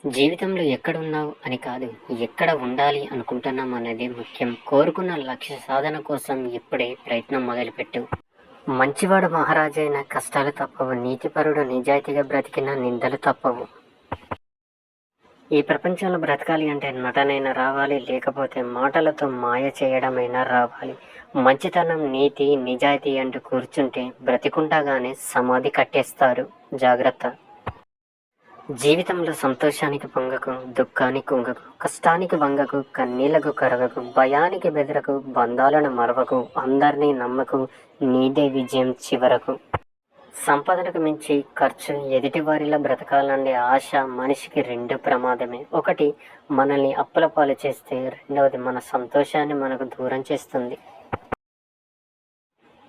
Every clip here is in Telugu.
జీవితంలో ఎక్కడున్నావు అని కాదు, ఎక్కడ ఉండాలి అనుకుంటున్నాం అనేది ముఖ్యం. కోరుకున్న లక్ష్య సాధన కోసం ఇప్పుడే ప్రయత్నం మొదలుపెట్టు. మంచివాడు మహారాజైన కష్టాలు తప్పవు, నీతిపరుడు నిజాయితీగా బ్రతికిన నిందలు తప్పవు. ఈ ప్రపంచంలో బ్రతకాలి అంటే నటనైనా రావాలి, లేకపోతే మాటలతో మాయ చేయడమైనా రావాలి. మంచితనం, నీతి, నిజాయితీ అంటూ కూర్చుంటే బ్రతికుండగానే సమాధి కట్టేస్తారు. జాగ్రత్త. జీవితంలో సంతోషానికి పొంగకు, దుఃఖానికి కుంగకు, కష్టానికి వంగకు, కన్నీళ్లకు కరగకు, భయానికి బెదరకు, బంధాలను మరవకు, అందరినీ నమ్మకు, నీదే విజయం చివరకు. సంపదలకు మించి ఖర్చు, ఎదుటివారిలా బ్రతకాలనే ఆశ మనిషికి రెండు ప్రమాదమే. ఒకటి మనల్ని అప్పుల పాలు చేస్తే, రెండవది మన సంతోషాన్ని మనకు దూరం చేస్తుంది.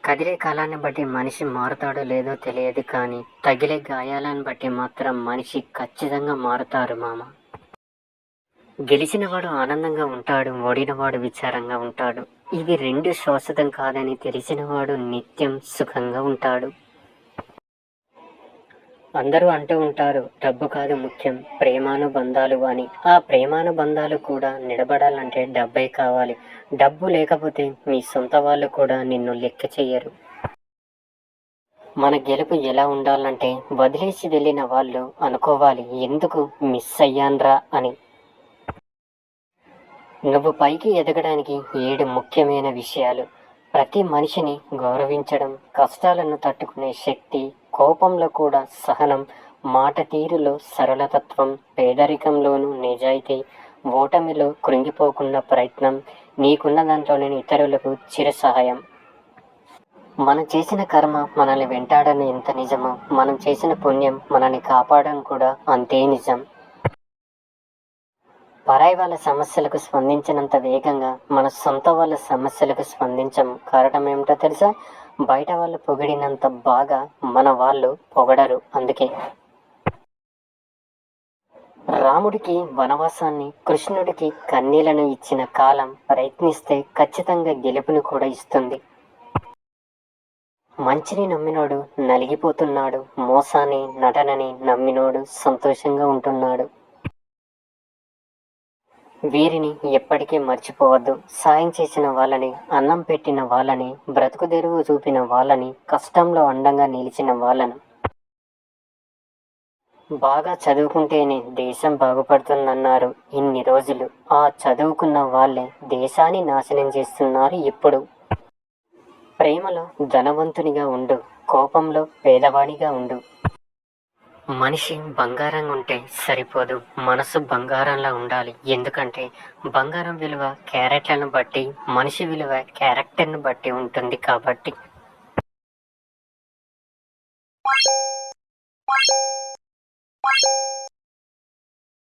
కదిలే కాలాన్ని బట్టి మనిషి మారుతాడో లేదో తెలియదు, కానీ తగిలే గాయాలను బట్టి మాత్రం మనిషి ఖచ్చితంగా మారుతారు మామ. గెలిచినవాడు ఆనందంగా ఉంటాడు, ఓడినవాడు విచారంగా ఉంటాడు. ఇవి రెండు శాశ్వతం కాదని తెలిసినవాడు నిత్యం సుఖంగా ఉంటాడు. అందరూ అంటూ ఉంటారు, డబ్బు కాదు ముఖ్యం, ప్రేమానుబంధాలు అని. ఆ ప్రేమానుబంధాలు కూడా నిలబడాలంటే డబ్బే కావాలి. డబ్బు లేకపోతే మీ సొంత వాళ్ళు కూడా నిన్ను లెక్క చెయ్యరు. మన గెలుపు ఎలా ఉండాలంటే, వదిలేసి వెళ్ళిన వాళ్ళు అనుకోవాలి, ఎందుకు మిస్ అయ్యాన్రా అని. నువ్వు పైకి ఎదగడానికి 7 ముఖ్యమైన విషయాలు. ప్రతి మనిషిని గౌరవించడం, కష్టాలను తట్టుకునే శక్తి, కోపంలో కూడా సహనం, మాట తీరులో సరళతత్వం, పేదరికంలోనూ నిజాయితీ, ఓటమిలో కృంగిపోకుండా ప్రయత్నం, నీకున్న దాంట్లోనే ఇతరులకు చిరు సహాయం. మనం చేసిన కర్మ మనల్ని వెంటాడని ఎంత నిజమో, మనం చేసిన పుణ్యం మనల్ని కాపాడడం కూడా అంతే నిజం. పరాయి వాళ్ళ సమస్యలకు స్పందించినంత వేగంగా మన సొంత వాళ్ళ సమస్యలకు స్పందించం. కారణం ఏమిటో తెలుసా? బయట వాళ్ళు పొగిడినంత బాగా మన వాళ్ళు పొగడరు. అందుకే రాముడికి వనవాసాన్ని, కృష్ణుడికి కన్నీళ్లను ఇచ్చిన కాలం ప్రయత్నిస్తే ఖచ్చితంగా గెలుపుని కూడా ఇస్తుంది. మంచిని నమ్మినోడు నలిగిపోతున్నాడు, మోసాన్ని, నటనని నమ్మినోడు సంతోషంగా ఉంటున్నాడు. వీరిని ఎప్పటికీ మర్చిపోవద్దు. సాయం చేసిన వాళ్ళని, అన్నం పెట్టిన వాళ్ళని, బ్రతుకు తెరువు చూపిన వాళ్ళని, కష్టంలో అండంగా నిలిచిన వాళ్ళను. బాగా చదువుకుంటేనే దేశం బాగుపడుతుందన్నారు ఇన్ని రోజులు. ఆ చదువుకున్న వాళ్ళే దేశాన్ని నాశనం చేస్తున్నారు ఇప్పుడు. ప్రేమలో ధనవంతునిగా ఉండు, కోపంలో పేదవాడిగా ఉండు. మనిషి బంగారంగా ఉంటే సరిపోదు, మనసు బంగారంలా ఉండాలి. ఎందుకంటే బంగారం విలువ క్యారెట్లను బట్టి, మనిషి విలువ క్యారెక్టర్ను బట్టి ఉంటుంది కాబట్టి.